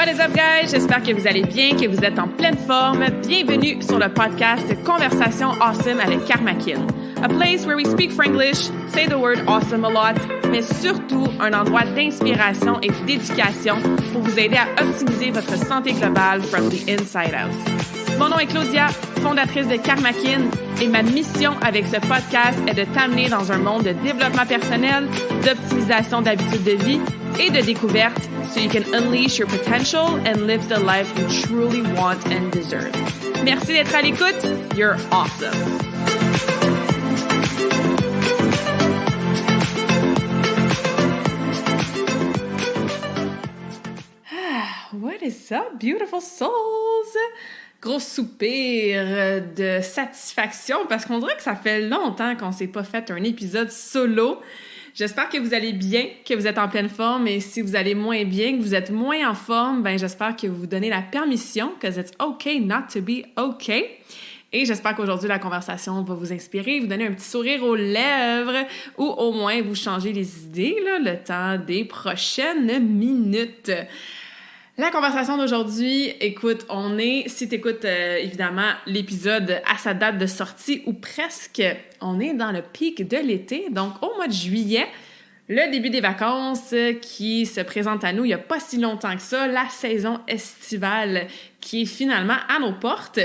What is up, guys? J'espère que vous allez bien, que vous êtes en pleine forme. Bienvenue sur le podcast Conversation Awesome avec Karmakin. A place where we speak Franglish, say the word awesome a lot, mais surtout un endroit d'inspiration et d'éducation pour vous aider à optimiser votre santé globale from the inside out. Mon nom est Claudia, fondatrice de Karmakin, et ma mission avec ce podcast est de t'amener dans un monde de développement personnel, d'optimisation d'habitudes de vie et de découverte so you can unleash your potential and live the life you truly want and deserve. Merci d'être à l'écoute. You're awesome. What is up, beautiful souls? Gros soupir de satisfaction parce qu'on dirait que ça fait longtemps qu'on s'est pas fait un épisode solo. J'espère que vous allez bien, que vous êtes en pleine forme, et si vous allez moins bien, que vous êtes moins en forme, ben j'espère que vous vous donnez la permission, because it's okay not to be okay. Et j'espère qu'aujourd'hui, la conversation va vous inspirer, vous donner un petit sourire aux lèvres, ou au moins vous changer les idées, là, le temps des prochaines minutes. La conversation d'aujourd'hui, écoute, si t'écoutes évidemment l'épisode à sa date de sortie ou presque, on est dans le pic de l'été, donc au mois de juillet, le début des vacances qui se présente à nous il n'y a pas si longtemps que ça, la saison estivale qui est finalement à nos portes.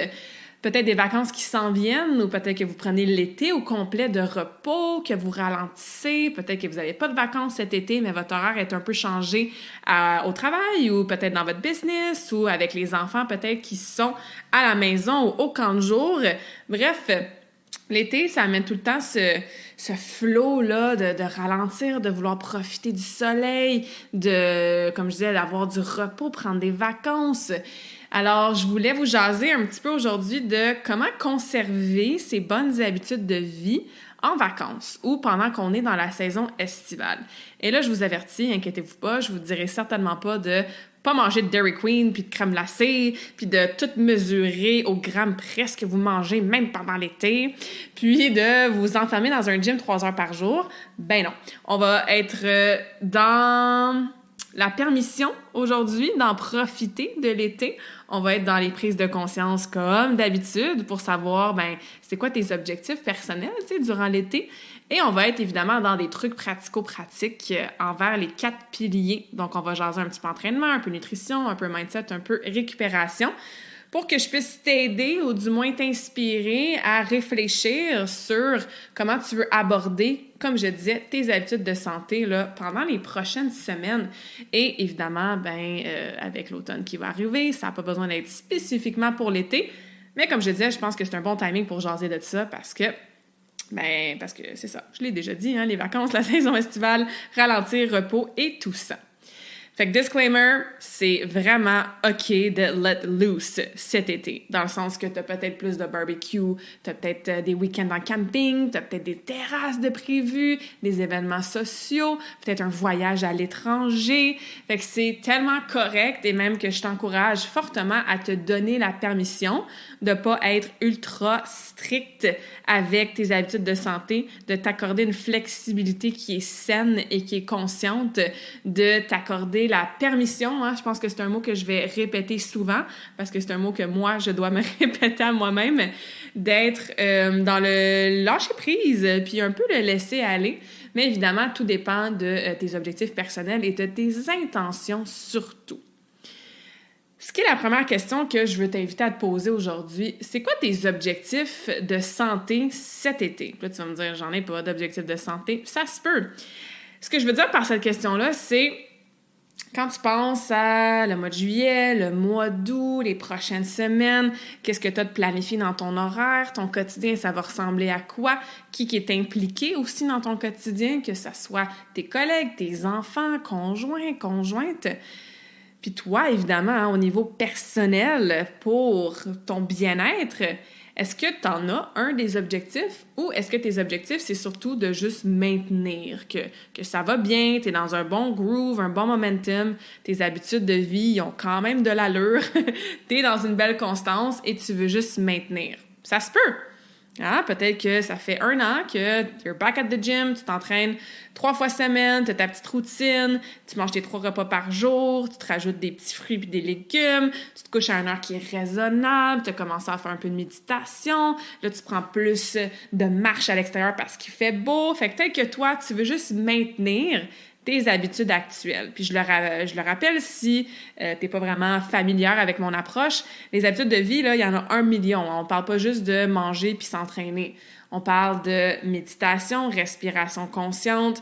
Peut-être des vacances qui s'en viennent, ou peut-être que vous prenez l'été au complet de repos, que vous ralentissez, peut-être que vous n'avez pas de vacances cet été, mais votre horaire est un peu changé au travail, ou peut-être dans votre business, ou avec les enfants peut-être qui sont à la maison ou au camp de jour. Bref, l'été, ça amène tout le temps ce flow-là de ralentir, de vouloir profiter du soleil, comme je disais, d'avoir du repos, prendre des vacances. Alors, je voulais vous jaser un petit peu aujourd'hui de comment conserver ces bonnes habitudes de vie en vacances ou pendant qu'on est dans la saison estivale. Et là, je vous avertis, inquiétez-vous pas, je vous dirai certainement pas de pas manger de Dairy Queen, puis de crème glacée, puis de tout mesurer au gramme près ce que vous mangez, même pendant l'été, puis de vous enfermer dans un gym 3 heures par jour. Ben non, on va être dans la permission aujourd'hui d'en profiter de l'été. On va être dans les prises de conscience comme d'habitude pour savoir, c'est quoi tes objectifs personnels, durant l'été. Et on va être évidemment dans des trucs pratico-pratiques envers les 4 piliers. Donc, on va jaser un petit peu entraînement, un peu nutrition, un peu mindset, un peu récupération, pour que je puisse t'aider ou du moins t'inspirer à réfléchir sur comment tu veux aborder, comme je disais, tes habitudes de santé là, pendant les prochaines semaines. Et évidemment, avec l'automne qui va arriver, ça n'a pas besoin d'être spécifiquement pour l'été. Mais comme je disais, je pense que c'est un bon timing pour jaser de ça parce que c'est ça, je l'ai déjà dit, les vacances, la saison estivale, ralentir, repos et tout ça. Fait que disclaimer, c'est vraiment OK de let loose cet été, dans le sens que t'as peut-être plus de barbecue, t'as peut-être des week-ends en camping, t'as peut-être des terrasses de prévues, des événements sociaux, peut-être un voyage à l'étranger. Fait que c'est tellement correct et même que je t'encourage fortement à te donner la permission de pas être ultra strict avec tes habitudes de santé, de t'accorder une flexibilité qui est saine et qui est consciente, de t'accorder la permission, je pense que c'est un mot que je vais répéter souvent parce que c'est un mot que moi, je dois me répéter à moi-même, d'être dans le lâcher-prise puis un peu le laisser aller. Mais évidemment, tout dépend de tes objectifs personnels et de tes intentions surtout. Ce qui est la première question que je veux t'inviter à te poser aujourd'hui, c'est quoi tes objectifs de santé cet été? Là, tu vas me dire, j'en ai pas d'objectifs de santé. Ça se peut. Ce que je veux dire par cette question-là, c'est quand tu penses à le mois de juillet, le mois d'août, les prochaines semaines, qu'est-ce que tu as de planifié dans ton horaire, ton quotidien, ça va ressembler à quoi? Qui est impliqué aussi dans ton quotidien, que ce soit tes collègues, tes enfants, conjoints, conjointes. Puis toi, évidemment, au niveau personnel, pour ton bien-être, est-ce que tu en as un des objectifs ou est-ce que tes objectifs, c'est surtout de juste maintenir, que ça va bien, tu es dans un bon groove, un bon momentum, tes habitudes de vie ont quand même de l'allure, tu es dans une belle constance et tu veux juste maintenir. Ça se peut. Hein? Peut-être que ça fait 1 an que you're back at the gym, tu t'entraînes 3 fois semaine, tu as ta petite routine, tu manges tes 3 repas par jour, tu te rajoutes des petits fruits et des légumes, tu te couches à une heure qui est raisonnable, tu as commencé à faire un peu de méditation, là tu prends plus de marche à l'extérieur parce qu'il fait beau. Fait que peut-être que toi, tu veux juste maintenir tes habitudes actuelles. Puis je le rappelle si t'es pas vraiment familière avec mon approche, les habitudes de vie, là, il y en a 1 million. On parle pas juste de manger puis s'entraîner. On parle de méditation, respiration consciente,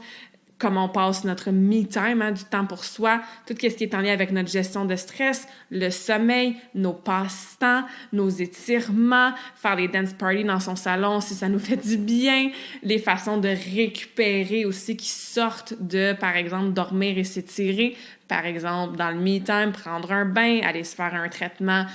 comment on passe notre me time, hein, du temps pour soi, tout ce qui est en lien avec notre gestion de stress, le sommeil, nos passe-temps, nos étirements, faire les dance parties dans son salon si ça nous fait du bien, les façons de récupérer aussi qui sortent de, par exemple, dormir et s'étirer. Par exemple, dans le me time, prendre un bain, aller se faire un traitement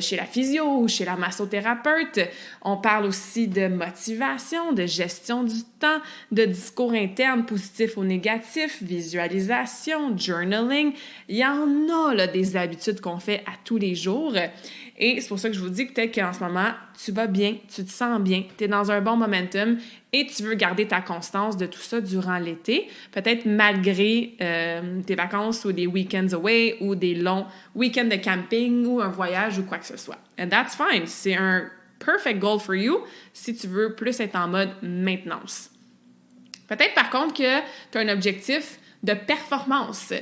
chez la physio ou chez la massothérapeute. On parle aussi de motivation, de gestion du temps, de discours interne positif ou négatif, visualisation, journaling. Il y en a là, des habitudes qu'on fait à tous les jours. Et c'est pour ça que je vous dis que peut-être qu'en ce moment, tu vas bien, tu te sens bien, tu es dans un bon momentum et tu veux garder ta constance de tout ça durant l'été, peut-être malgré tes vacances ou des week-ends away ou des longs week-ends de camping ou un voyage ou quoi que ce soit. And that's fine. C'est un perfect goal for you si tu veux plus être en mode maintenance. Peut-être par contre que tu as un objectif de performance.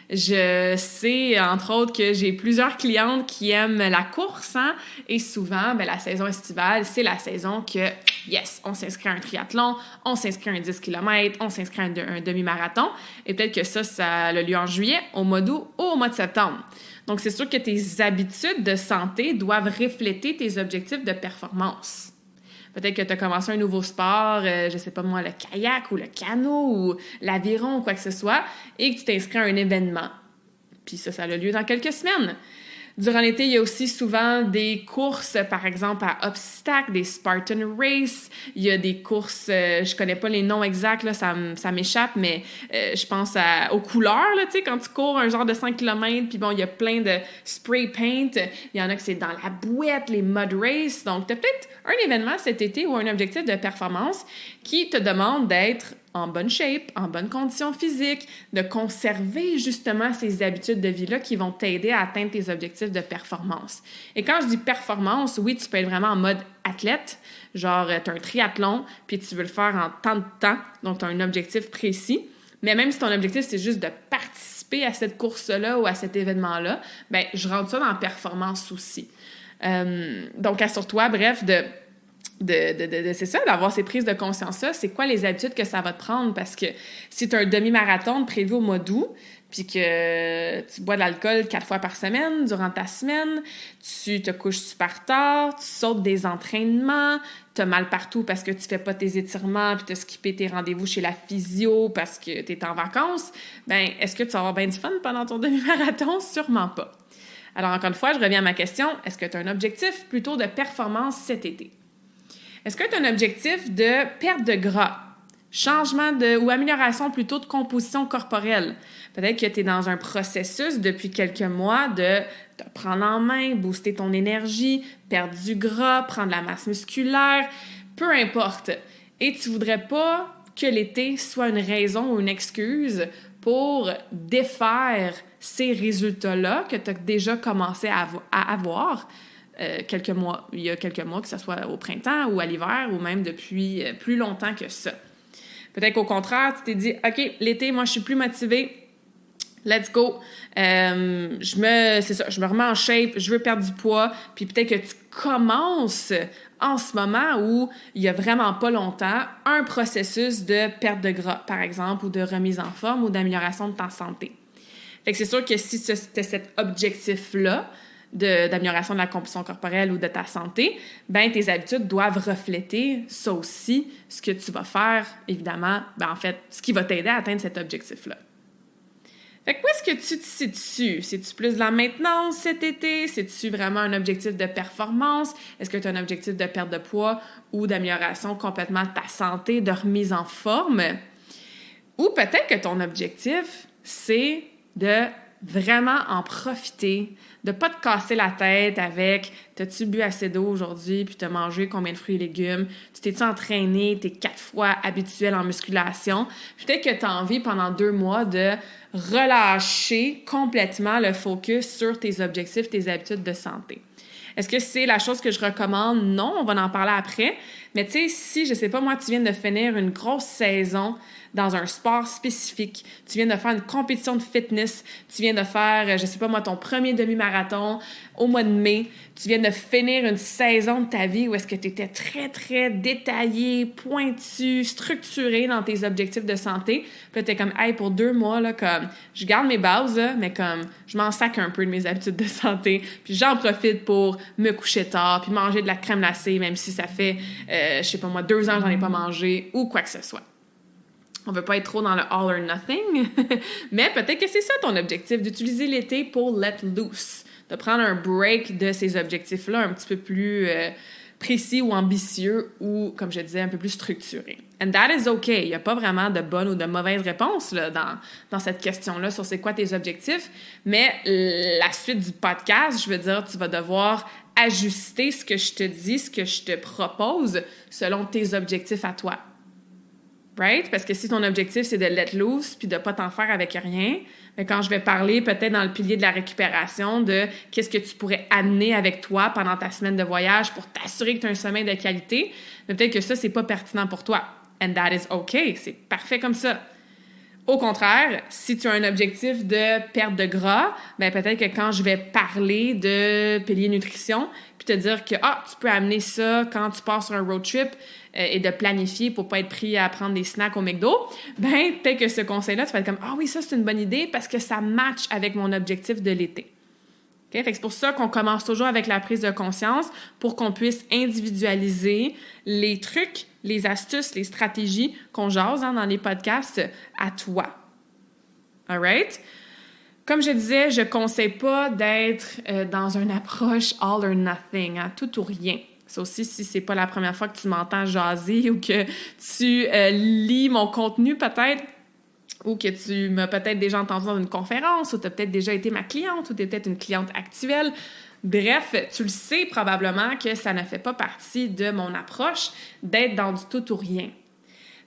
Je sais, entre autres, que j'ai plusieurs clientes qui aiment la course, hein? Et souvent, la saison estivale, c'est la saison que, yes, on s'inscrit à un triathlon, on s'inscrit à un 10 km, on s'inscrit à un demi-marathon. Et peut-être que ça a lieu en juillet, au mois d'août ou au mois de septembre. Donc, c'est sûr que tes habitudes de santé doivent refléter tes objectifs de performance. Peut-être que tu as commencé un nouveau sport, je sais pas moi, le kayak ou le canot ou l'aviron ou quoi que ce soit, et que tu t'inscris à un événement. Puis ça a lieu dans quelques semaines. Durant l'été, il y a aussi souvent des courses, par exemple, à obstacles, des Spartan Race. Il y a des courses, je connais pas les noms exacts, là, ça m'échappe, mais je pense aux couleurs, là, tu sais, quand tu cours un genre de 5 km, puis bon, il y a plein de spray paint. Il y en a que c'est dans la bouette, les mud race. Donc, tu as peut-être un événement cet été ou un objectif de performance qui te demande d'être en bonne shape, en bonne condition physique, de conserver justement ces habitudes de vie-là qui vont t'aider à atteindre tes objectifs de performance. Et quand je dis performance, oui, tu peux être vraiment en mode athlète, genre tu as un triathlon, puis tu veux le faire en tant de temps, donc tu as un objectif précis. Mais même si ton objectif, c'est juste de participer à cette course-là ou à cet événement-là, bien, je rentre ça dans performance aussi. Donc, assure-toi, bref, c'est ça, d'avoir ces prises de conscience-là. C'est quoi les habitudes que ça va te prendre? Parce que si tu as un demi-marathon prévu au mois d'août, puis que tu bois de l'alcool 4 fois par semaine durant ta semaine, tu te couches super tard, tu sautes des entraînements, tu as mal partout parce que tu fais pas tes étirements, puis tu as skippé tes rendez-vous chez la physio parce que tu es en vacances, bien, est-ce que tu vas avoir bien du fun pendant ton demi-marathon? Sûrement pas. Alors, encore une fois, je reviens à ma question. Est-ce que tu as un objectif plutôt de performance cet été? Est-ce que tu as un objectif de perte de gras, changement ou amélioration plutôt de composition corporelle? Peut-être que tu es dans un processus depuis quelques mois de te prendre en main, booster ton énergie, perdre du gras, prendre la masse musculaire, peu importe. Et tu voudrais pas que l'été soit une raison ou une excuse pour défaire ces résultats-là que tu as déjà commencé à avoir. Il y a quelques mois, que ce soit au printemps ou à l'hiver, ou même depuis plus longtemps que ça. Peut-être qu'au contraire, tu t'es dit, OK, l'été, moi, je suis plus motivée, let's go. Je me remets en shape, je veux perdre du poids, puis peut-être que tu commences en ce moment où il y a vraiment pas longtemps un processus de perte de gras, par exemple, ou de remise en forme ou d'amélioration de ta santé. Fait que c'est sûr que si tu as cet objectif-là, d'amélioration de la composition corporelle ou de ta santé, ben tes habitudes doivent refléter ça aussi, ce que tu vas faire, évidemment, en fait, ce qui va t'aider à atteindre cet objectif-là. Fait que où est-ce que tu te situes? C'est-tu plus de la maintenance cet été? C'est-tu vraiment un objectif de performance? Est-ce que tu as un objectif de perte de poids ou d'amélioration complètement de ta santé, de remise en forme? Ou peut-être que ton objectif, c'est de vraiment en profiter, de pas te casser la tête avec « T'as-tu bu assez d'eau aujourd'hui? Puis t'as mangé combien de fruits et légumes? Tu t'es-tu entraîné tes 4 fois habituels en musculation? » Peut-être que tu as envie pendant 2 mois de relâcher complètement le focus sur tes objectifs, tes habitudes de santé. Est-ce que c'est la chose que je recommande? Non, on va en parler après. Mais tu sais, si, je sais pas moi, tu viens de finir une grosse saison dans un sport spécifique, tu viens de faire une compétition de fitness, tu viens de faire, je sais pas moi, ton premier demi-marathon au mois de mai, tu viens de finir une saison de ta vie où est-ce que tu étais très, très détaillé, pointu, structuré dans tes objectifs de santé. Puis là, t'es comme, hey, pour 2 mois, là, comme, je garde mes bases, là, mais comme, je m'en sac un peu de mes habitudes de santé, puis j'en profite pour me coucher tard, puis manger de la crème glacée, même si ça fait, je sais pas moi, 2 ans que j'en ai pas mangé, ou quoi que ce soit. On veut pas être trop dans le all or nothing, mais peut-être que c'est ça ton objectif, d'utiliser l'été pour let loose, de prendre un break de ces objectifs-là un petit peu plus précis ou ambitieux ou, comme je disais, un peu plus structurés. And that is okay. Il n'y a pas vraiment de bonne ou de mauvaise réponse là, dans cette question-là sur c'est quoi tes objectifs, mais la suite du podcast, je veux dire, tu vas devoir ajuster ce que je te dis, ce que je te propose selon tes objectifs à toi. Right? Parce que si ton objectif, c'est de let loose puis de pas t'en faire avec rien, mais quand je vais parler peut-être dans le pilier de la récupération de qu'est-ce que tu pourrais amener avec toi pendant ta semaine de voyage pour t'assurer que tu as un sommeil de qualité, peut-être que ça, c'est pas pertinent pour toi. And that is okay. C'est parfait comme ça. Au contraire, si tu as un objectif de perte de gras, bien peut-être que quand je vais parler de pilier nutrition, puis te dire que tu peux amener ça quand tu pars sur un road trip et de planifier pour pas être pris à prendre des snacks au McDo, ben peut-être que ce conseil-là, tu vas être comme « Ah oui, ça c'est une bonne idée parce que ça match avec mon objectif de l'été. » Okay? Fait que c'est pour ça qu'on commence toujours avec la prise de conscience pour qu'on puisse individualiser les trucs, les astuces, les stratégies qu'on jase dans les podcasts à toi. All right? Comme je disais, je ne conseille pas d'être dans une approche all or nothing, hein, tout ou rien. Ça aussi, si c'est pas la première fois que tu m'entends jaser ou que tu lis mon contenu peut-être, ou que tu m'as peut-être déjà entendu dans une conférence, ou tu as peut-être déjà été ma cliente, ou tu es peut-être une cliente actuelle. Bref, tu le sais probablement que ça ne fait pas partie de mon approche d'être dans du tout ou rien.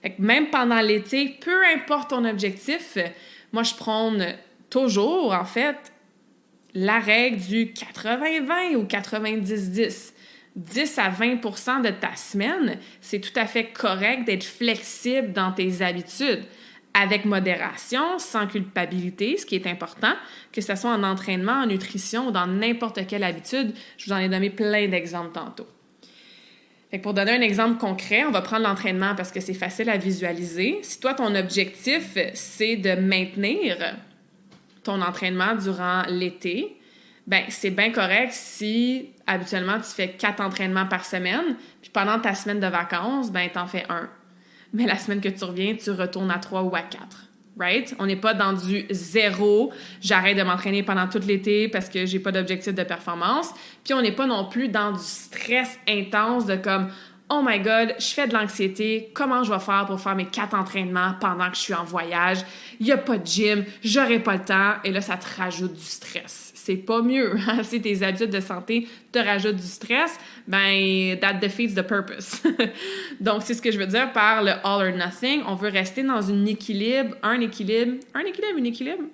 Fait que même pendant l'été, peu importe ton objectif, moi je prône toujours, en fait, la règle du 80-20 ou 90-10. 10 à 20 % de ta semaine, c'est tout à fait correct d'être flexible dans tes habitudes, avec modération, sans culpabilité, ce qui est important, que ce soit en entraînement, en nutrition ou dans n'importe quelle habitude. Je vous en ai donné plein d'exemples tantôt. Fait que pour donner un exemple concret, on va prendre l'entraînement parce que c'est facile à visualiser. Si toi, ton objectif, c'est de maintenir ton entraînement durant l'été, ben c'est bien correct si habituellement tu fais 4 entraînements par semaine, puis pendant ta semaine de vacances, ben t'en fais 1. Mais la semaine que tu reviens, tu retournes à 3 ou à 4. Right? On n'est pas dans du 0, j'arrête de m'entraîner pendant tout l'été parce que j'ai pas d'objectif de performance. Puis on n'est pas non plus dans du stress intense de comme oh my God, je fais de l'anxiété, comment je vais faire pour faire mes 4 entraînements pendant que je suis en voyage? Il n'y a pas de gym, j'aurai pas le temps. Et là, ça te rajoute du stress. C'est pas mieux. Hein? Si tes habitudes de santé te rajoutent du stress, ben, that defeats the purpose. Donc, c'est ce que je veux dire par le all or nothing. On veut rester dans un équilibre, un équilibre,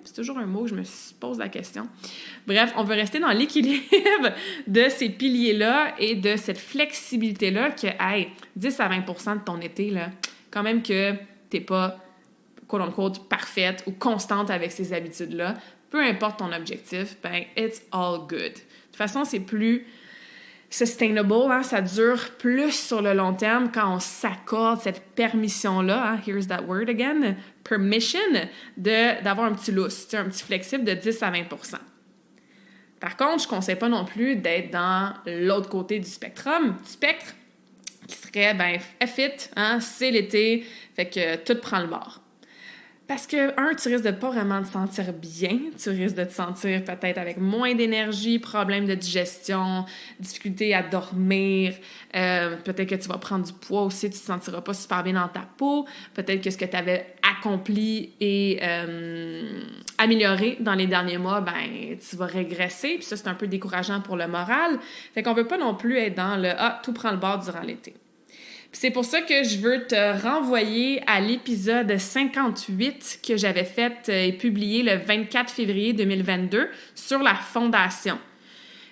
c'est toujours un mot, je me pose la question. Bref, on veut rester dans l'équilibre de ces piliers-là et de cette flexibilité-là que, hey, 10 à 20 % de ton été, là, quand même que t'es pas, quote-unquote, parfaite ou constante avec ces habitudes-là, peu importe ton objectif, ben, it's all good. De toute façon, c'est plus sustainable, hein? Ça dure plus sur le long terme quand on s'accorde cette permission-là, hein? Here's that word again, permission, d'avoir un petit loose, un petit flexible de 10 à 20 %. Par contre, je ne conseille pas non plus d'être dans l'autre côté du spectre, qui serait, ben, F-it, hein? C'est l'été, fait que tout prend le bord. Parce que, tu risques de pas vraiment te sentir bien, tu risques de te sentir peut-être avec moins d'énergie, problèmes de digestion, difficulté à dormir, peut-être que tu vas prendre du poids aussi, tu te sentiras pas super bien dans ta peau, peut-être que ce que tu avais accompli et amélioré dans les derniers mois, ben tu vas régresser, puis ça, c'est un peu décourageant pour le moral. Fait qu'on veut pas non plus être dans le « Ah, tout prend le bord durant l'été ». Puis c'est pour ça que je veux te renvoyer à l'épisode 58 que j'avais fait et publié le 24 février 2022 sur la fondation.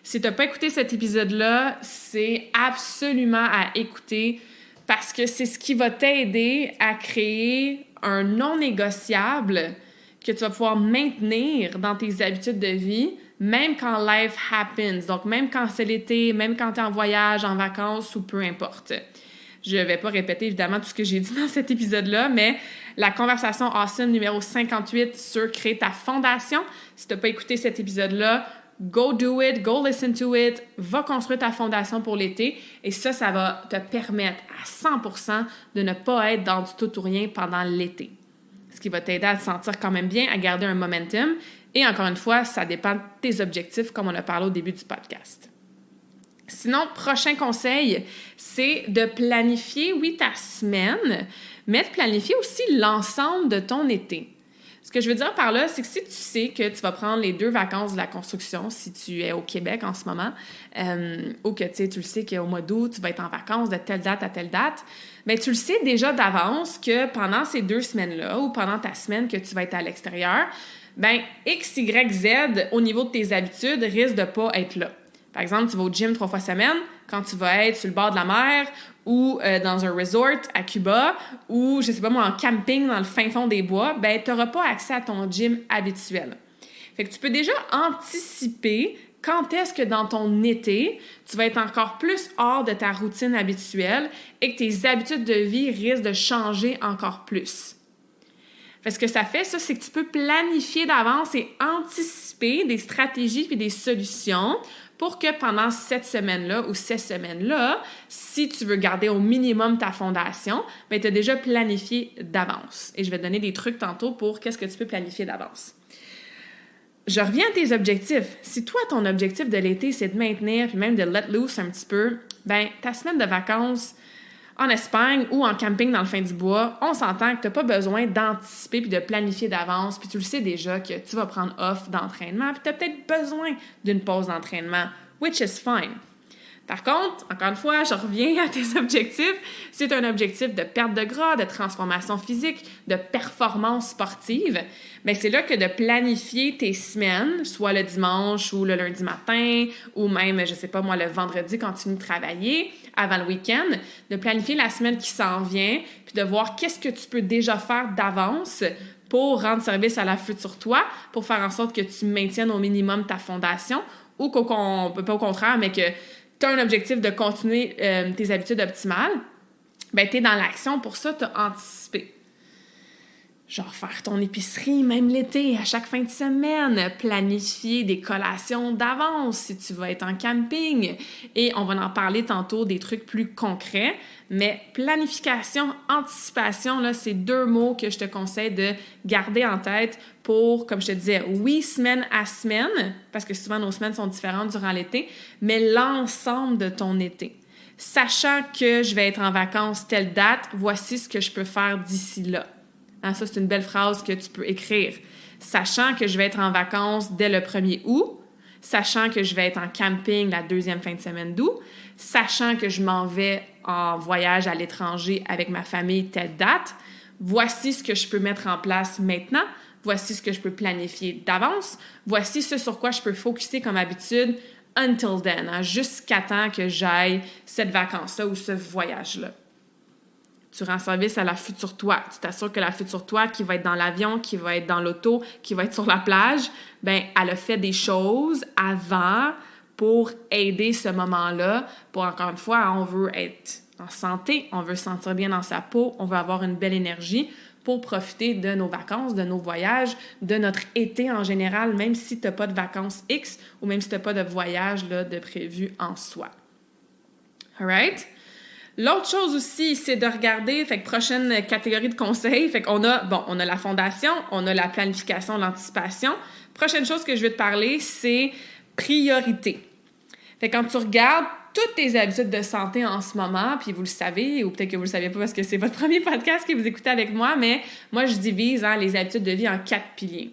Si tu n'as pas écouté cet épisode-là, c'est absolument à écouter parce que c'est ce qui va t'aider à créer un non négociable que tu vas pouvoir maintenir dans tes habitudes de vie, même quand life happens. Donc, même quand c'est l'été, même quand tu es en voyage, en vacances ou peu importe. Je ne vais pas répéter évidemment tout ce que j'ai dit dans cet épisode-là, mais la conversation awesome numéro 58 sur créer ta fondation. Si tu n'as pas écouté cet épisode-là, go do it, go listen to it, va construire ta fondation pour l'été et ça va te permettre à 100% de ne pas être dans du tout ou rien pendant l'été. Ce qui va t'aider à te sentir quand même bien, à garder un momentum et encore une fois, ça dépend de tes objectifs comme on a parlé au début du podcast. Sinon, prochain conseil, c'est de planifier, oui, ta semaine, mais de planifier aussi l'ensemble de ton été. Ce que je veux dire par là, c'est que si tu sais que tu vas prendre les 2 vacances de la construction, si tu es au Québec en ce moment, ou que tu le sais qu'au mois d'août, tu vas être en vacances de telle date à telle date, bien, tu le sais déjà d'avance que pendant ces 2 semaines-là, ou pendant ta semaine que tu vas être à l'extérieur, bien, X, Y, Z, au niveau de tes habitudes, risque de ne pas être là. Par exemple, tu vas au gym 3 fois semaine, quand tu vas être sur le bord de la mer ou dans un resort à Cuba ou, je sais pas moi, en camping dans le fin fond des bois, ben tu n'auras pas accès à ton gym habituel. Fait que tu peux déjà anticiper quand est-ce que dans ton été, tu vas être encore plus hors de ta routine habituelle et que tes habitudes de vie risquent de changer encore plus. Fait que ce que ça fait, ça, c'est que tu peux planifier d'avance et anticiper des stratégies et des solutions pour que pendant cette semaine-là ou ces semaines-là, si tu veux garder au minimum ta fondation, bien, tu as déjà planifié d'avance. Et je vais te donner des trucs tantôt pour qu'est-ce que tu peux planifier d'avance. Je reviens à tes objectifs. Si toi, ton objectif de l'été, c'est de maintenir, puis même de let loose un petit peu, bien, ta semaine de vacances en Espagne ou en camping dans le fin du bois, on s'entend que tu n'as pas besoin d'anticiper puis de planifier d'avance, puis tu le sais déjà que tu vas prendre off d'entraînement, puis tu as peut-être besoin d'une pause d'entraînement, which is fine. Par contre, encore une fois, je reviens à tes objectifs. Si tu as un objectif de perte de gras, de transformation physique, de performance sportive, bien, c'est là que de planifier tes semaines, soit le dimanche ou le lundi matin, ou même, je sais pas moi, le vendredi quand tu finis de travailler, avant le week-end, de planifier la semaine qui s'en vient, puis de voir qu'est-ce que tu peux déjà faire d'avance pour rendre service à la future toi, pour faire en sorte que tu maintiennes au minimum ta fondation, ou pas au contraire, mais que tu as un objectif de continuer tes habitudes optimales, bien, tu es dans l'action. Pour ça, tu as anticipé. Genre faire ton épicerie, même l'été, à chaque fin de semaine, planifier des collations d'avance si tu vas être en camping. Et on va en parler tantôt des trucs plus concrets. Mais planification, anticipation, là, c'est 2 mots que je te conseille de garder en tête pour, comme je te disais, oui, semaine à semaine, parce que souvent nos semaines sont différentes durant l'été, mais l'ensemble de ton été. Sachant que je vais être en vacances telle date, voici ce que je peux faire d'ici là. Hein, ça, c'est une belle phrase que tu peux écrire. Sachant que je vais être en vacances dès le 1er août, sachant que je vais être en camping la 2e fin de semaine d'août, sachant que je m'en vais en voyage à l'étranger avec ma famille telle date, voici ce que je peux mettre en place maintenant, voici ce que je peux planifier d'avance, voici ce sur quoi je peux focusser comme habitude until then, hein, jusqu'à temps que j'aille cette vacance-là ou ce voyage-là. Tu rends service à la future toi. Tu t'assures que la future toi qui va être dans l'avion, qui va être dans l'auto, qui va être sur la plage, bien, elle a fait des choses avant pour aider ce moment-là. Pour, encore une fois, on veut être en santé, on veut se sentir bien dans sa peau, on veut avoir une belle énergie pour profiter de nos vacances, de nos voyages, de notre été en général, même si tu n'as pas de vacances X ou même si tu n'as pas de voyage là, de prévu en soi. All right? L'autre chose aussi, c'est de regarder, fait que prochaine catégorie de conseils, fait qu'on a, on a la fondation, on a la planification, l'anticipation. Prochaine chose que je vais te parler, c'est priorité. Fait que quand tu regardes toutes tes habitudes de santé en ce moment, puis vous le savez, ou peut-être que vous le savez pas parce que c'est votre premier podcast que vous écoutez avec moi, mais moi, je divise les habitudes de vie en 4 piliers.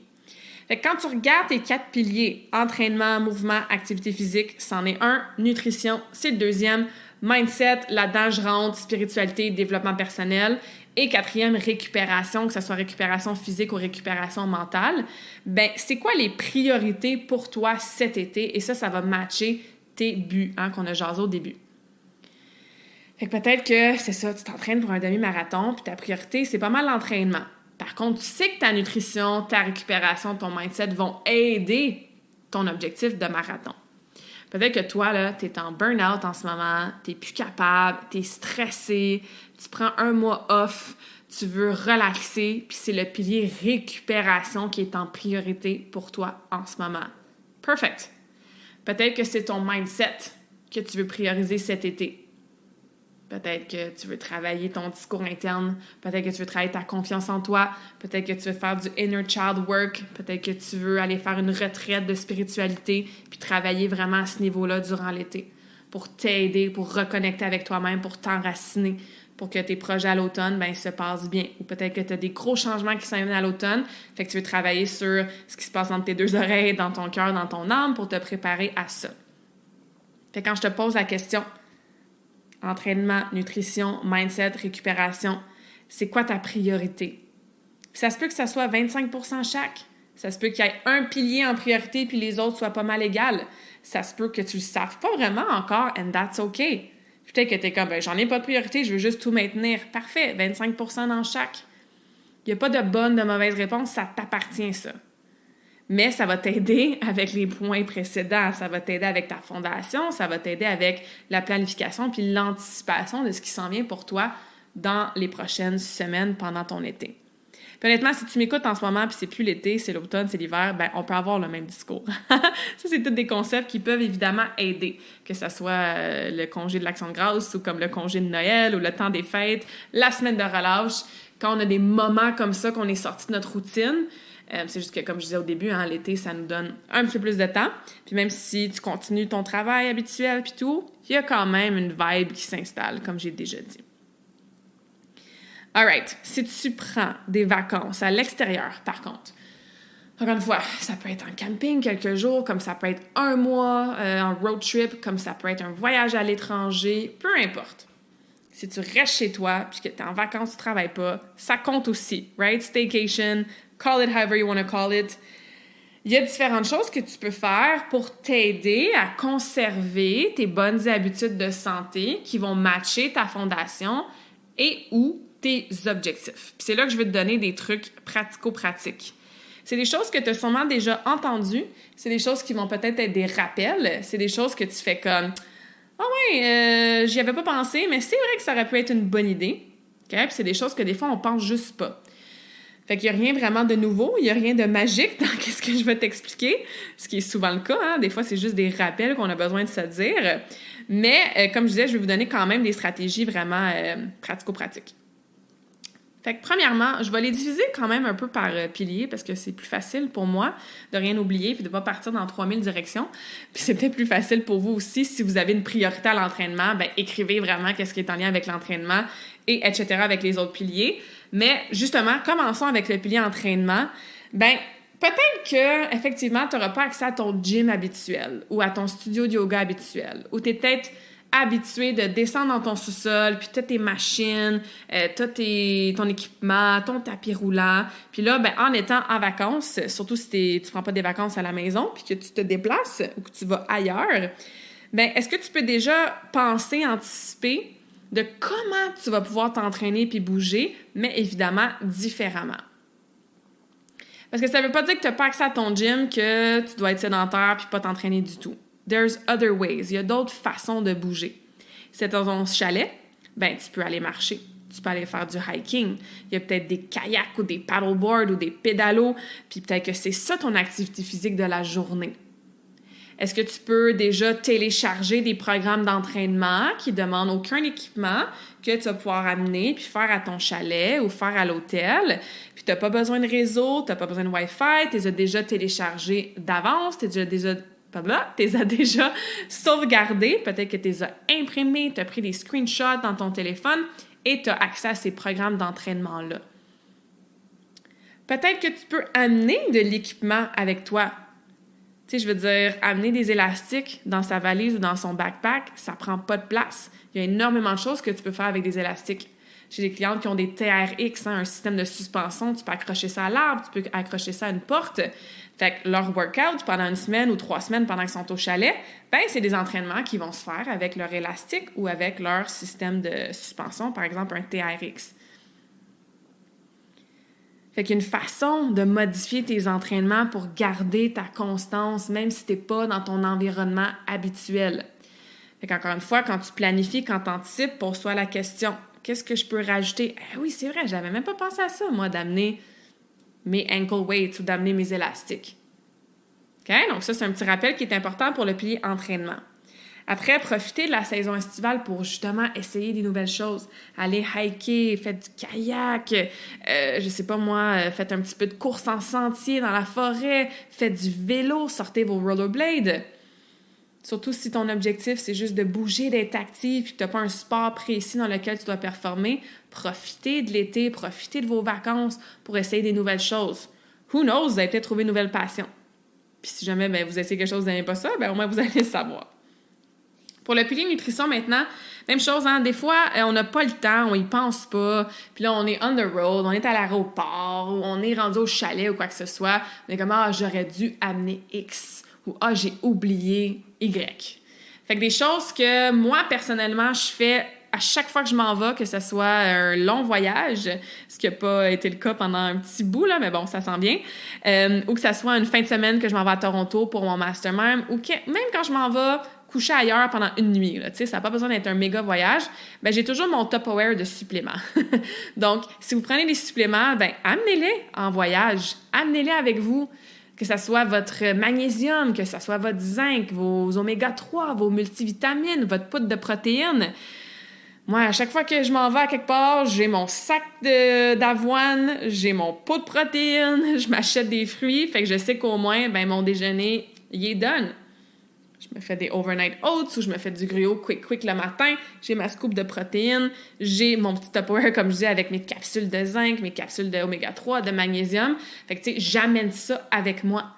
Fait que quand tu regardes tes 4 piliers, entraînement, mouvement, activité physique, c'en est un. Nutrition, c'est le deuxième. Mindset, là-dedans, je rentre spiritualité, développement personnel. Et quatrième, récupération, que ce soit récupération physique ou récupération mentale. Ben, c'est quoi les priorités pour toi cet été? Et ça va matcher tes buts, qu'on a jasé au début. Fait que peut-être que c'est ça, tu t'entraînes pour un demi-marathon, puis ta priorité, c'est pas mal l'entraînement. Par contre, tu sais que ta nutrition, ta récupération, ton mindset vont aider ton objectif de marathon. Peut-être que toi, là, tu es en burn-out en ce moment, tu n'es plus capable, tu es stressé, tu prends un mois off, tu veux relaxer, puis c'est le pilier récupération qui est en priorité pour toi en ce moment. Perfect. Peut-être que c'est ton mindset que tu veux prioriser cet été. Peut-être que tu veux travailler ton discours interne. Peut-être que tu veux travailler ta confiance en toi. Peut-être que tu veux faire du inner child work. Peut-être que tu veux aller faire une retraite de spiritualité puis travailler vraiment à ce niveau-là durant l'été pour t'aider, pour reconnecter avec toi-même, pour t'enraciner, pour que tes projets à l'automne se passent bien. Ou peut-être que tu as des gros changements qui s'en viennent à l'automne. Fait que tu veux travailler sur ce qui se passe entre tes deux oreilles, dans ton cœur, dans ton âme pour te préparer à ça. Fait que quand je te pose la question, entraînement, nutrition, mindset, récupération, c'est quoi ta priorité? Ça se peut que ça soit 25% chaque. Ça se peut qu'il y ait un pilier en priorité puis les autres soient pas mal égales. Ça se peut que tu le saves pas vraiment encore and that's okay. Peut-être que tu es comme, j'en ai pas de priorité, je veux juste tout maintenir. Parfait, 25% dans chaque. Il n'y a pas de bonne, de mauvaise réponse, ça t'appartient ça. Mais ça va t'aider avec les points précédents, ça va t'aider avec ta fondation, ça va t'aider avec la planification puis l'anticipation de ce qui s'en vient pour toi dans les prochaines semaines pendant ton été. Puis honnêtement, si tu m'écoutes en ce moment puis c'est plus l'été, c'est l'automne, c'est l'hiver, on peut avoir le même discours. Ça, c'est tous des concepts qui peuvent évidemment aider, que ce soit le congé de l'Action de grâce ou comme le congé de Noël ou le temps des fêtes, la semaine de relâche, quand on a des moments comme ça qu'on est sorti de notre routine. C'est juste que, comme je disais au début, l'été, ça nous donne un petit peu plus de temps. Puis même si tu continues ton travail habituel puis tout, il y a quand même une vibe qui s'installe, comme j'ai déjà dit. Alright, si tu prends des vacances à l'extérieur, par contre, encore une fois, ça peut être en camping quelques jours, comme ça peut être un mois, en road trip, comme ça peut être un voyage à l'étranger, peu importe. Si tu restes chez toi puis que tu es en vacances, tu ne travailles pas, ça compte aussi, right? Staycation, call it however you want to call it. Il y a différentes choses que tu peux faire pour t'aider à conserver tes bonnes habitudes de santé qui vont matcher ta fondation et ou tes objectifs. Puis c'est là que je vais te donner des trucs pratico-pratiques. C'est des choses que tu as sûrement déjà entendues. C'est des choses qui vont peut-être être des rappels. C'est des choses que tu fais comme « Ah ouais, j'y avais pas pensé, mais c'est vrai que ça aurait pu être une bonne idée. » Okay? Puis c'est des choses que des fois, on pense juste pas. Fait qu'il n'y a rien vraiment de nouveau, il n'y a rien de magique dans ce que je vais t'expliquer, ce qui est souvent le cas. Des fois, c'est juste des rappels qu'on a besoin de se dire. Mais, comme je disais, je vais vous donner quand même des stratégies vraiment pratico-pratiques. Fait que premièrement, je vais les diviser quand même un peu par pilier parce que c'est plus facile pour moi de rien oublier puis de ne pas partir dans 3000 directions. Puis c'est peut-être plus facile pour vous aussi si vous avez une priorité à l'entraînement, écrivez vraiment qu'est-ce qui est en lien avec l'entraînement et etc. avec les autres piliers. Mais justement, commençons avec le pilier entraînement. Peut-être que effectivement, tu n'auras pas accès à ton gym habituel ou à ton studio de yoga habituel ou tu es peut-être habitué de descendre dans ton sous-sol, puis tu as tes machines, tu as ton équipement, ton tapis roulant. Puis là, en étant en vacances, surtout si tu ne prends pas des vacances à la maison, puis que tu te déplaces ou que tu vas ailleurs, est-ce que tu peux déjà penser, anticiper de comment tu vas pouvoir t'entraîner puis bouger, mais évidemment différemment? Parce que ça ne veut pas dire que tu n'as pas accès à ton gym, que tu dois être sédentaire puis pas t'entraîner du tout. There's other ways. Il y a d'autres façons de bouger. Si c'est dans ton chalet, tu peux aller marcher. Tu peux aller faire du hiking. Il y a peut-être des kayaks ou des paddleboards ou des pédalos. Puis peut-être que c'est ça ton activité physique de la journée. Est-ce que tu peux déjà télécharger des programmes d'entraînement qui ne demandent aucun équipement que tu vas pouvoir amener puis faire à ton chalet ou faire à l'hôtel? Puis tu n'as pas besoin de réseau, tu n'as pas besoin de Wi-Fi, tu les as déjà téléchargés d'avance, tu les as déjà sauvegardés, peut-être que tu les as imprimés, tu as pris des screenshots dans ton téléphone et tu as accès à ces programmes d'entraînement-là. Peut-être que tu peux amener de l'équipement avec toi. Tu sais, je veux dire, amener des élastiques dans sa valise ou dans son backpack, ça prend pas de place. Il y a énormément de choses que tu peux faire avec des élastiques. J'ai des clientes qui ont des TRX, un système de suspension. Tu peux accrocher ça à l'arbre, tu peux accrocher ça à une porte. Fait que leur workout pendant 1 semaine ou 3 semaines pendant qu'ils sont au chalet, ben c'est des entraînements qui vont se faire avec leur élastique ou avec leur système de suspension, par exemple un TRX. Fait qu'il y a une façon de modifier tes entraînements pour garder ta constance, même si tu n'es pas dans ton environnement habituel. Fait qu'encore une fois, quand tu planifies, quand tu anticipes, pose-toi la question, qu'est-ce que je peux rajouter? Oui, c'est vrai, j'avais même pas pensé à ça, moi, d'amener mes ankle weights ou d'amener mes élastiques. OK? Donc ça, c'est un petit rappel qui est important pour le pilier entraînement. Après, profitez de la saison estivale pour justement essayer des nouvelles choses. Allez hiker, faites du kayak, je sais pas moi, faites un petit peu de course en sentier dans la forêt, faites du vélo, sortez vos rollerblades. Surtout si ton objectif, c'est juste de bouger, d'être actif, puis que tu n'as pas un sport précis dans lequel tu dois performer, profitez de l'été, profitez de vos vacances pour essayer des nouvelles choses. Who knows, vous allez peut-être trouver une nouvelle passion. Puis si jamais vous essayez quelque chose, vous n'aimez pas ça, au moins vous allez le savoir. Pour le pilier nutrition maintenant, même chose, hein, des fois, on n'a pas le temps, on y pense pas, puis là, on est on the road, on est à l'aéroport, ou on est rendu au chalet ou quoi que ce soit, on est comme « Ah, j'aurais dû amener X » ou « Ah, j'ai oublié Y ». Fait que des choses que moi, personnellement, je fais à chaque fois que je m'en vais, que ce soit un long voyage, ce qui n'a pas été le cas pendant un petit bout, là, mais bon, ça s'en vient, ou que ce soit une fin de semaine que je m'en vais à Toronto pour mon mastermind, ou que même quand je m'en vais coucher ailleurs pendant une nuit, là, ça n'a pas besoin d'être un méga voyage, j'ai toujours mon Tupperware de suppléments. Donc, si vous prenez des suppléments, amenez-les en voyage, amenez-les avec vous, que ce soit votre magnésium, que ce soit votre zinc, vos oméga-3, vos multivitamines, votre poudre de protéines. Moi, à chaque fois que je m'en vais à quelque part, j'ai mon sac d'avoine, j'ai mon pot de protéines, je m'achète des fruits, fait que je sais qu'au moins, mon déjeuner, il est done. Je me fais des overnight oats ou je me fais du gruau quick le matin. J'ai ma scoop de protéines. J'ai mon petit Tupperware, comme je dis, avec mes capsules de zinc, mes capsules d'oméga-3, de magnésium. Fait que, tu sais, j'amène ça avec moi.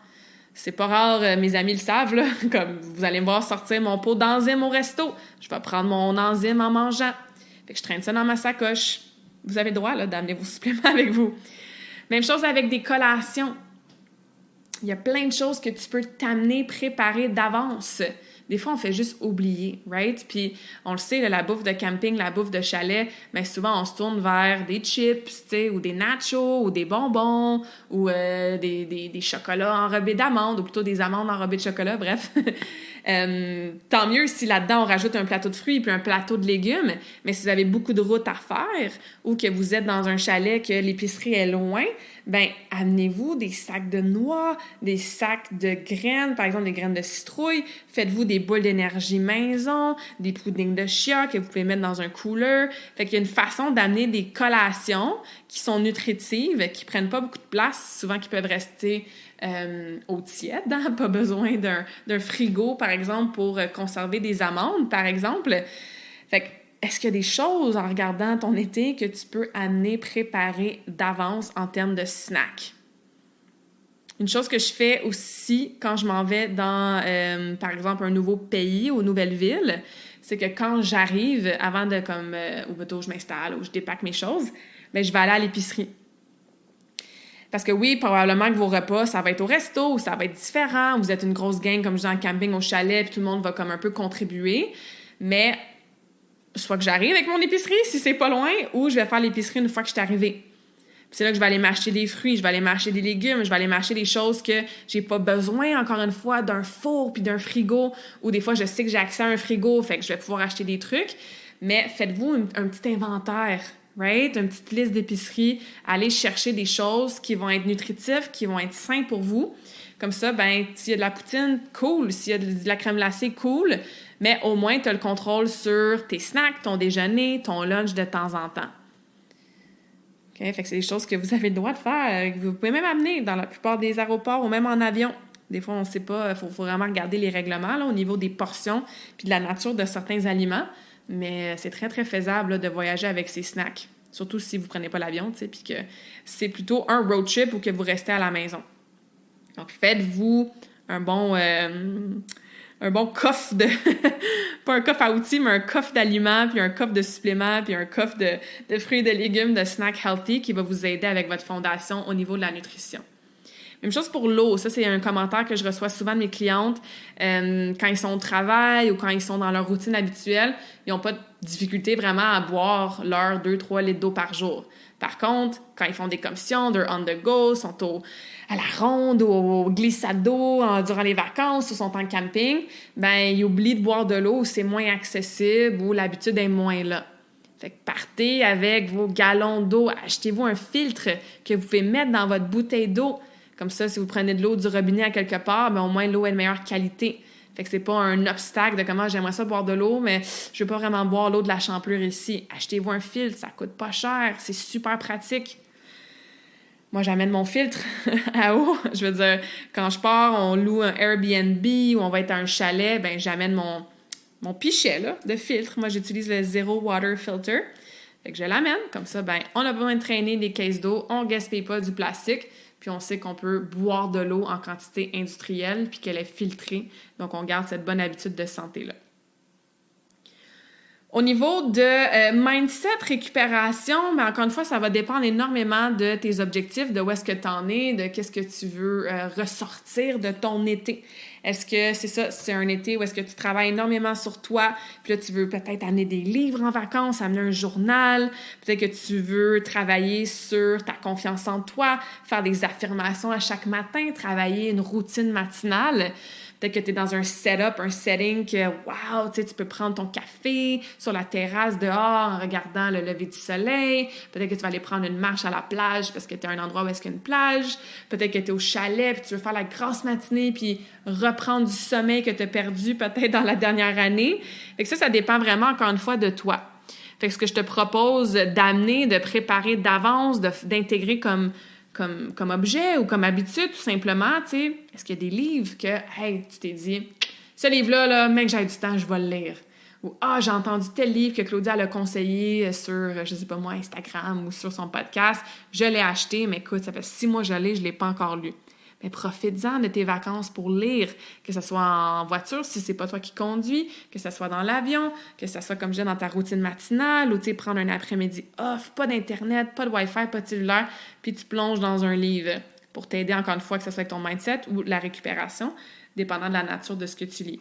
C'est pas rare, mes amis le savent, là. Comme vous allez me voir sortir mon pot d'enzyme au resto. Je vais prendre mon enzyme en mangeant. Fait que je traîne ça dans ma sacoche. Vous avez le droit, là, d'amener vos suppléments avec vous. Même chose avec des collations. Il y a plein de choses que tu peux t'amener, préparer d'avance. Des fois, on fait juste oublier, right? Puis, on le sait, la bouffe de camping, la bouffe de chalet, souvent, on se tourne vers des chips, tu sais, ou des nachos, ou des bonbons, ou des chocolats enrobés d'amandes, ou plutôt des amandes enrobées de chocolat, bref. Tant mieux si là-dedans, on rajoute un plateau de fruits puis un plateau de légumes, mais si vous avez beaucoup de route à faire ou que vous êtes dans un chalet, que l'épicerie est loin, amenez-vous des sacs de noix, des sacs de graines, par exemple des graines de citrouille, faites-vous des boules d'énergie maison, des puddings de chia que vous pouvez mettre dans un cooler. Fait qu'il y a une façon d'amener des collations qui sont nutritives, qui prennent pas beaucoup de place, souvent qui peuvent rester au tiède, hein? Pas besoin d'un frigo, par exemple, pour conserver des amandes, par exemple. Fait que, est-ce qu'il y a des choses, en regardant ton été, que tu peux amener, préparer d'avance en termes de snacks? Une chose que je fais aussi quand je m'en vais dans, par exemple, un nouveau pays ou une nouvelle ville, c'est que quand j'arrive, avant de, ou plutôt je m'installe ou je dépaque mes choses, je vais aller à l'épicerie. Parce que oui, probablement que vos repas, ça va être au resto ou ça va être différent. Vous êtes une grosse gang, comme je dis, en camping, au chalet, puis tout le monde va comme un peu contribuer. Mais soit que j'arrive avec mon épicerie, si c'est pas loin, ou je vais faire l'épicerie une fois que je suis arrivée. Puis c'est là que je vais aller m'acheter des fruits, je vais aller m'acheter des légumes, je vais aller m'acheter des choses que j'ai pas besoin, encore une fois, d'un four puis d'un frigo. Ou des fois, je sais que j'ai accès à un frigo, fait que je vais pouvoir acheter des trucs. Mais faites-vous un petit inventaire. Right? Une petite liste d'épicerie. Allez chercher des choses qui vont être nutritives, qui vont être saines pour vous. Comme ça, s'il y a de la poutine, cool. S'il y a de la crème glacée, cool. Mais au moins, tu as le contrôle sur tes snacks, ton déjeuner, ton lunch de temps en temps. OK? Fait que c'est des choses que vous avez le droit de faire, que vous pouvez même amener dans la plupart des aéroports ou même en avion. Des fois, on ne sait pas, il faut vraiment regarder les règlements là, au niveau des portions puis de la nature de certains aliments. Mais c'est très, très faisable là, de voyager avec ces snacks. Surtout si vous prenez pas l'avion, tu sais, puis que c'est plutôt un road trip ou que vous restez à la maison. Donc, faites-vous un bon coffre de... pas un coffre à outils, mais un coffre d'aliments, puis un coffre de suppléments, puis un coffre de fruits et de légumes, de snacks healthy qui va vous aider avec votre fondation au niveau de la nutrition. Même chose pour l'eau. Ça, c'est un commentaire que je reçois souvent de mes clientes. Quand ils sont au travail ou quand ils sont dans leur routine habituelle, ils n'ont pas de difficulté vraiment à boire leurs 2-3 litres d'eau par jour. Par contre, quand ils font des commissions, they're on the go, sont à la ronde ou au glissade d'eau durant les vacances ou sont en camping, ben ils oublient de boire de l'eau ou c'est moins accessible ou l'habitude est moins là. Fait que partez avec vos gallons d'eau. Achetez-vous un filtre que vous pouvez mettre dans votre bouteille d'eau. Comme ça, si vous prenez de l'eau du robinet à quelque part, bien, au moins l'eau est de meilleure qualité. Fait que c'est pas un obstacle de comment j'aimerais ça boire de l'eau, mais je veux pas vraiment boire l'eau de la Champlure ici. Achetez-vous un filtre, ça coûte pas cher, c'est super pratique. Moi, j'amène mon filtre à eau. Je veux dire, quand je pars, on loue un Airbnb ou on va être à un chalet, ben j'amène mon pichet là, de filtre. Moi, j'utilise le Zero Water Filter. Fait que je l'amène. Comme ça, ben on a besoin de traîner des caisses d'eau, on gaspille pas du plastique. Puis on sait qu'on peut boire de l'eau en quantité industrielle puis qu'elle est filtrée. Donc, on garde cette bonne habitude de santé-là. Au niveau de mindset, récupération, mais encore une fois, ça va dépendre énormément de tes objectifs, de où est-ce que tu en es, de qu'est-ce que tu veux ressortir de ton été. Est-ce que c'est ça, c'est un été où est-ce que tu travailles énormément sur toi, puis là, tu veux peut-être amener des livres en vacances, amener un journal, peut-être que tu veux travailler sur ta confiance en toi, faire des affirmations à chaque matin, travailler une routine matinale. Peut-être que tu es dans un setup, un setting que, wow, tu sais, tu peux prendre ton café sur la terrasse dehors en regardant le lever du soleil. Peut-être que tu vas aller prendre une marche à la plage parce que tu es à un endroit où est-ce qu'il y a une plage. Peut-être que tu es au chalet puis tu veux faire la grasse matinée puis reprendre du sommeil que tu as perdu peut-être dans la dernière année. Fait que ça dépend vraiment, encore une fois, de toi. Fait que ce que je te propose d'amener, de préparer d'avance, d'intégrer comme objet ou comme habitude, tout simplement, tu sais, est-ce qu'il y a des livres que, hey, tu t'es dit, ce livre-là, là, mec, j'ai du temps, je vais le lire. Ou, j'ai entendu tel livre que Claudia l'a conseillé sur, je sais pas moi, Instagram ou sur son podcast, je l'ai acheté, mais écoute, ça fait 6 mois que je l'ai pas encore lu. Mais profites-en de tes vacances pour lire, que ce soit en voiture, si c'est pas toi qui conduis, que ce soit dans l'avion, que ce soit, comme je disais, dans ta routine matinale, ou tu sais, prendre un après-midi off, pas d'Internet, pas de Wi-Fi, pas de cellulaire, puis tu plonges dans un livre pour t'aider, encore une fois, que ce soit avec ton mindset ou la récupération, dépendant de la nature de ce que tu lis.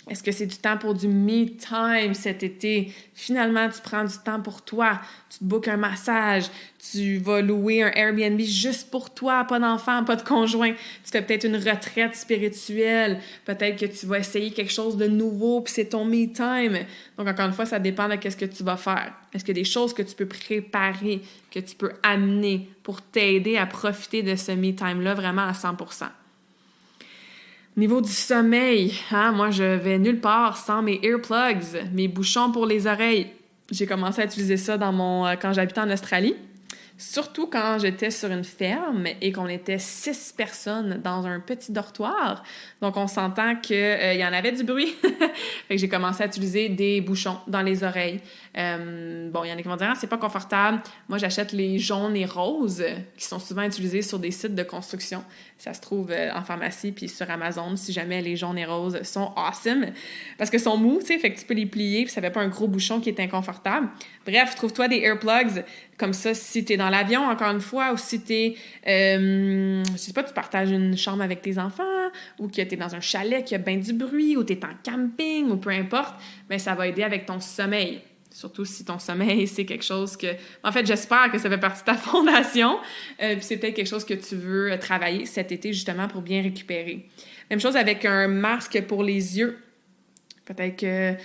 Est-ce que c'est du temps pour du me time cet été? Finalement, tu prends du temps pour toi. Tu te bookes un massage. Tu vas louer un Airbnb juste pour toi, pas d'enfant, pas de conjoint. Tu fais peut-être une retraite spirituelle. Peut-être que tu vas essayer quelque chose de nouveau, puis c'est ton me time. Donc, encore une fois, ça dépend de ce que tu vas faire. Est-ce qu'il y a des choses que tu peux préparer, que tu peux amener pour t'aider à profiter de ce me time-là vraiment à 100%? Niveau du sommeil, moi, je vais nulle part sans mes earplugs, mes bouchons pour les oreilles. J'ai commencé à utiliser ça quand j'habitais en Australie. Surtout quand j'étais sur une ferme et qu'on était 6 personnes dans un petit dortoir. Donc, on s'entend qu'il y en avait du bruit. Fait que j'ai commencé à utiliser des bouchons dans les oreilles. Il y en a qui vont dire « c'est pas confortable ». Moi, j'achète les jaunes et roses qui sont souvent utilisés sur des sites de construction. Ça se trouve en pharmacie puis sur Amazon si jamais les jaunes et roses sont awesome. Parce que sont mous, tu sais, fait que tu peux les plier puis ça fait pas un gros bouchon qui est inconfortable. Bref, trouve-toi des earplugs comme ça si t'es dans l'avion, encore une fois, ou si t'es, je sais pas, tu partages une chambre avec tes enfants ou que t'es dans un chalet qui a bien du bruit ou t'es en camping ou peu importe, mais ça va aider avec ton sommeil. Surtout si ton sommeil, c'est quelque chose que... En fait, j'espère que ça fait partie de ta fondation. Puis c'est peut-être quelque chose que tu veux travailler cet été, justement, pour bien récupérer. Même chose avec un masque pour les yeux. Peut-être que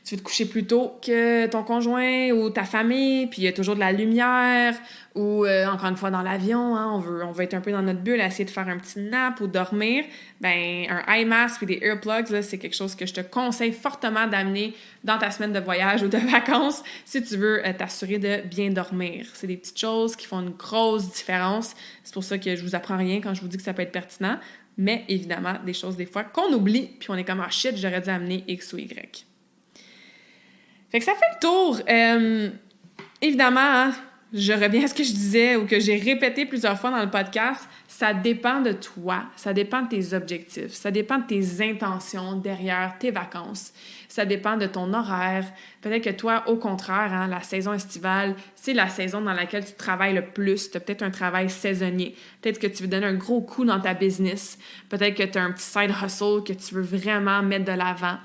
tu veux te coucher plus tôt que ton conjoint ou ta famille, puis il y a toujours de la lumière, ou encore une fois dans l'avion, on veut être un peu dans notre bulle, essayer de faire un petit nap ou dormir. Ben un eye mask et des earplugs, là, c'est quelque chose que je te conseille fortement d'amener dans ta semaine de voyage ou de vacances si tu veux t'assurer de bien dormir. C'est des petites choses qui font une grosse différence. C'est pour ça que je vous apprends rien quand je vous dis que ça peut être pertinent, mais évidemment, des choses des fois qu'on oublie, puis on est comme « Ah shit, j'aurais dû amener X ou Y ». Fait que ça fait le tour. évidemment, hein, je reviens à ce que je disais ou que j'ai répété plusieurs fois dans le podcast, ça dépend de toi, ça dépend de tes objectifs, ça dépend de tes intentions derrière tes vacances, ça dépend de ton horaire. Peut-être que toi, au contraire, hein, la saison estivale, c'est la saison dans laquelle tu travailles le plus. Tu as peut-être un travail saisonnier. Peut-être que tu veux donner un gros coup dans ta business. Peut-être que tu as un petit side hustle que tu veux vraiment mettre de l'avant.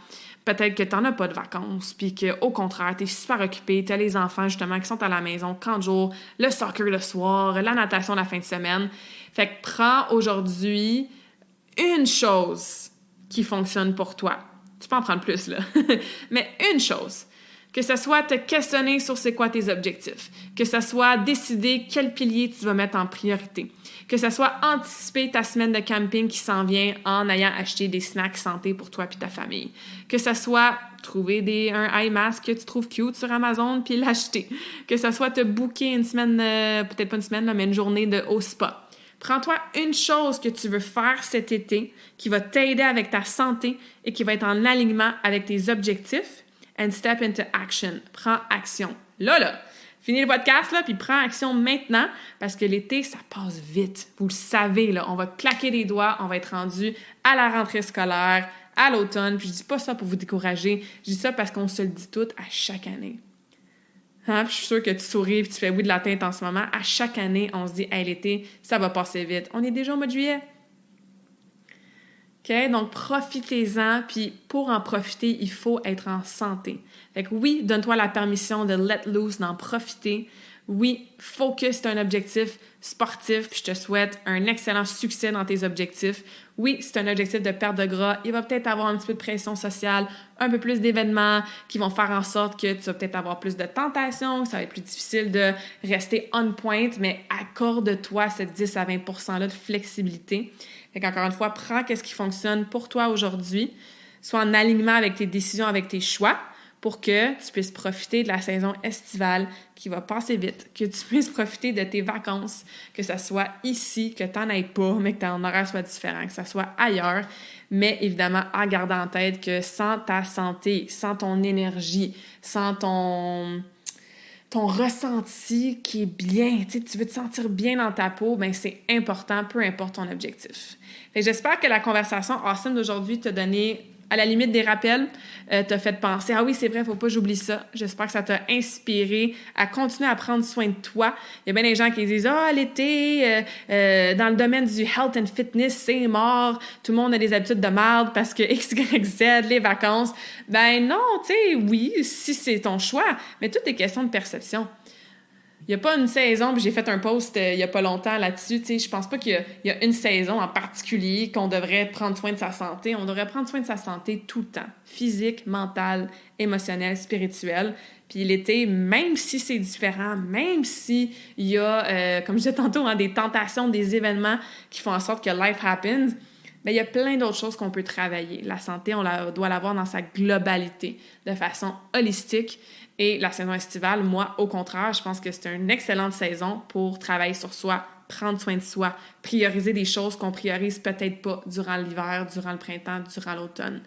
Peut-être que tu n'en as pas de vacances, puis qu'au contraire, tu es super occupé, tu as les enfants justement qui sont à la maison 30 jours, le soccer le soir, la natation la fin de semaine. Fait que prends aujourd'hui une chose qui fonctionne pour toi. Tu peux en prendre plus, là. Mais une chose. Que ce soit te questionner sur c'est quoi tes objectifs. Que ce soit décider quel pilier tu vas mettre en priorité. Que ce soit anticiper ta semaine de camping qui s'en vient en ayant acheté des snacks santé pour toi et ta famille. Que ce soit trouver un eye mask que tu trouves cute sur Amazon puis l'acheter. Que ce soit te booker une semaine, peut-être pas une semaine, là, mais une journée au spa. Prends-toi une chose que tu veux faire cet été qui va t'aider avec ta santé et qui va être en alignement avec tes objectifs and step into action. Prends action. Là. Finis le podcast, là, puis prends action maintenant parce que l'été, ça passe vite. Vous le savez, là. On va claquer des doigts, on va être rendu à la rentrée scolaire, à l'automne. Puis je dis pas ça pour vous décourager. Je dis ça parce qu'on se le dit tout à chaque année. Hein? Puis je suis sûre que tu souris et tu fais oui de la tête en ce moment. À chaque année, on se dit « Hey, l'été, ça va passer vite. » On est déjà au mois de juillet. OK? Donc, profitez-en. Puis pour en profiter, il faut être en santé. Fait que oui, donne-toi la permission de let loose, d'en profiter. Oui, focus sur un objectif sportif, puis je te souhaite un excellent succès dans tes objectifs. Oui, c'est un objectif de perte de gras. Il va peut-être avoir un petit peu de pression sociale, un peu plus d'événements qui vont faire en sorte que tu vas peut-être avoir plus de tentations, que ça va être plus difficile de rester on point, mais accorde-toi cette 10 à 20 % là de flexibilité. Fait qu'encore une fois, prends qu'est-ce qui fonctionne pour toi aujourd'hui, sois en alignement avec tes décisions, avec tes choix, pour que tu puisses profiter de la saison estivale qui va passer vite, que tu puisses profiter de tes vacances, que ce soit ici, que tu n'en aies pas, mais que ton horaire soit différent, que ça soit ailleurs, mais évidemment en gardant en tête que sans ta santé, sans ton énergie, sans ton ressenti qui est bien, tu veux te sentir bien dans ta peau, ben c'est important, peu importe ton objectif. Fait que j'espère que la conversation awesome d'aujourd'hui t'a donné à la limite des rappels, t'a fait penser « Ah oui, c'est vrai, faut pas que j'oublie ça. » J'espère que ça t'a inspiré à continuer à prendre soin de toi. Il y a bien des gens qui disent « Ah, l'été, dans le domaine du health and fitness, c'est mort. Tout le monde a des habitudes de merde parce que X, Y, Z, les vacances. » Ben non, tu sais, oui, si c'est ton choix, mais tout est question de perception. Il n'y a pas une saison, puis j'ai fait un post il n'y a pas longtemps là-dessus, tu sais, je pense pas qu'il y a une saison en particulier qu'on devrait prendre soin de sa santé. On devrait prendre soin de sa santé tout le temps, physique, mental, émotionnel, spirituel. Puis l'été, même si c'est différent, même s'il y a, comme je disais tantôt, hein, des tentations, des événements qui font en sorte que life happens, bien, il y a plein d'autres choses qu'on peut travailler. La santé, doit l'avoir dans sa globalité, de façon holistique. Et la saison estivale, moi, au contraire, je pense que c'est une excellente saison pour travailler sur soi, prendre soin de soi, prioriser des choses qu'on priorise peut-être pas durant l'hiver, durant le printemps, durant l'automne.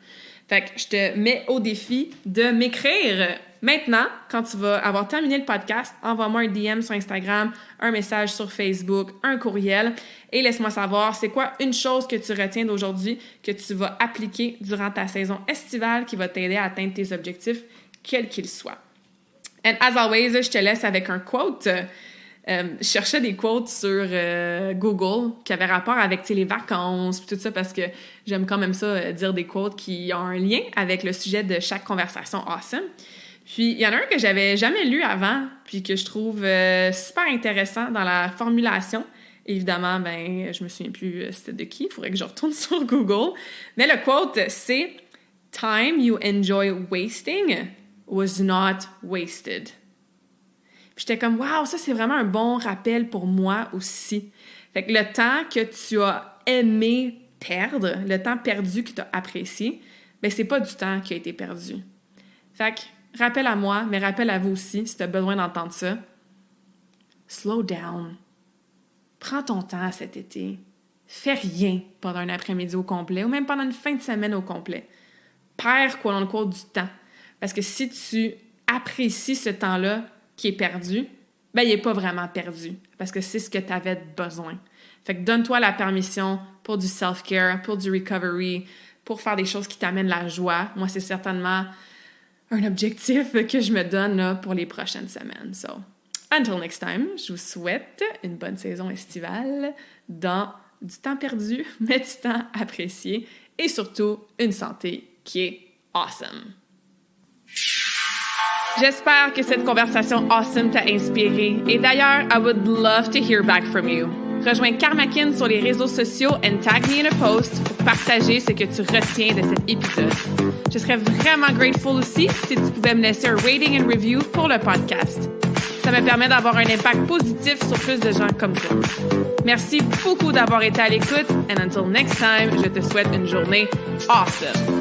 Fait que je te mets au défi de m'écrire maintenant, quand tu vas avoir terminé le podcast, envoie-moi un DM sur Instagram, un message sur Facebook, un courriel et laisse-moi savoir c'est quoi une chose que tu retiens d'aujourd'hui que tu vas appliquer durant ta saison estivale qui va t'aider à atteindre tes objectifs, quels qu'ils soient. And as always, je te laisse avec un quote. Je cherchais des quotes sur Google qui avaient rapport avec les vacances et tout ça parce que j'aime quand même ça, dire des quotes qui ont un lien avec le sujet de chaque conversation awesome. Puis, il y en a un que j'avais jamais lu avant puis que je trouve super intéressant dans la formulation. Évidemment, ben, je me souviens plus c'était de qui. Il faudrait que je retourne sur Google. Mais le quote, c'est « Time you enjoy wasting was not wasted ». Puis j'étais comme « Wow, ça, c'est vraiment un bon rappel pour moi aussi ». Fait que le temps que tu as aimé perdre, le temps perdu que tu as apprécié, bien, c'est pas du temps qui a été perdu. Fait que rappel à moi, mais rappel à vous aussi, si tu as besoin d'entendre ça. Slow down. Prends ton temps cet été. Fais rien pendant un après-midi au complet ou même pendant une fin de semaine au complet. Perds, quote-unquote, du temps. Parce que si tu apprécies ce temps-là, qui est perdu, ben il est pas vraiment perdu parce que c'est ce que tu avais besoin. Fait que donne-toi la permission pour du self-care, pour du recovery, pour faire des choses qui t'amènent la joie. Moi, c'est certainement un objectif que je me donne là, pour les prochaines semaines. So, until next time, je vous souhaite une bonne saison estivale dans du temps perdu, mais du temps apprécié et surtout une santé qui est awesome. J'espère que cette conversation awesome t'a inspiré et d'ailleurs, I would love to hear back from you. Rejoins Karmakin sur les réseaux sociaux and tag me in a post pour partager ce que tu retiens de cet épisode. Je serais vraiment grateful aussi si tu pouvais me laisser un rating and review pour le podcast. Ça me permet d'avoir un impact positif sur plus de gens comme toi. Merci beaucoup d'avoir été à l'écoute and until next time, je te souhaite une journée awesome.